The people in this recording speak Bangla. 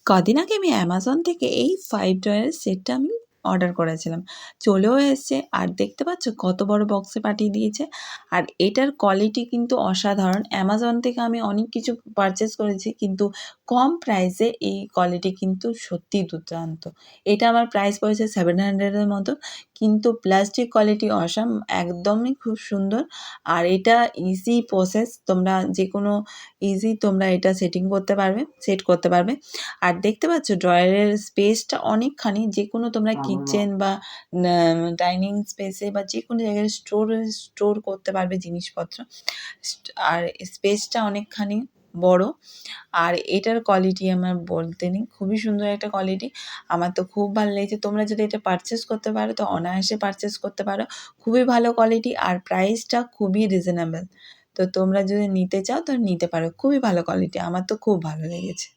কদিন আগে আমি অ্যামাজন থেকে এই 5 ড্রয়ারের সেটটা আমি অর্ডার করেছিলাম। চলেও এসছে আর দেখতে পাচ্ছ কত বড় বক্সে পাঠিয়ে দিয়েছে। আর এটার কোয়ালিটি কিন্তু অসাধারণ। অ্যামাজন থেকে আমি অনেক কিছু পারচেজ করেছি কিন্তু কম প্রাইসে এই কোয়ালিটি কিন্তু সত্যিই দুর্দান্ত। এটা আমার প্রাইস পড়েছে 700 এর মতো, কিন্তু প্লাস্টিক কোয়ালিটি অসাম, একদমই খুব সুন্দর। আর এটা ইজি প্রসেস, তোমরা যেকোনো তোমরা এটা সেট করতে পারবে। আর দেখতে পাচ্ছ ড্রয়ারের স্পেসটা অনেকখানি, যেকোনো তোমরা কিচেন বা ডাইনিং স্পেসে বা যেকোনো জায়গায় স্টোর করতে পারবে জিনিসপত্র। আর স্পেসটা অনেকখানি বড়। আর এটার কোয়ালিটি আমার বলতে নেই, খুবই সুন্দর একটা কোয়ালিটি। আমার তো খুব ভালো লেগেছে। তোমরা যদি এটা পারচেস করতে পারো তো অনায়াসে পারচেস করতে পারো। খুবই ভালো কোয়ালিটি আর প্রাইসটা খুবই রিজনেবল। তো তোমরা যদি নিতে চাও তো নিতে পারো। খুবই ভালো কোয়ালিটি। আমার তো খুব ভালো লেগেছে।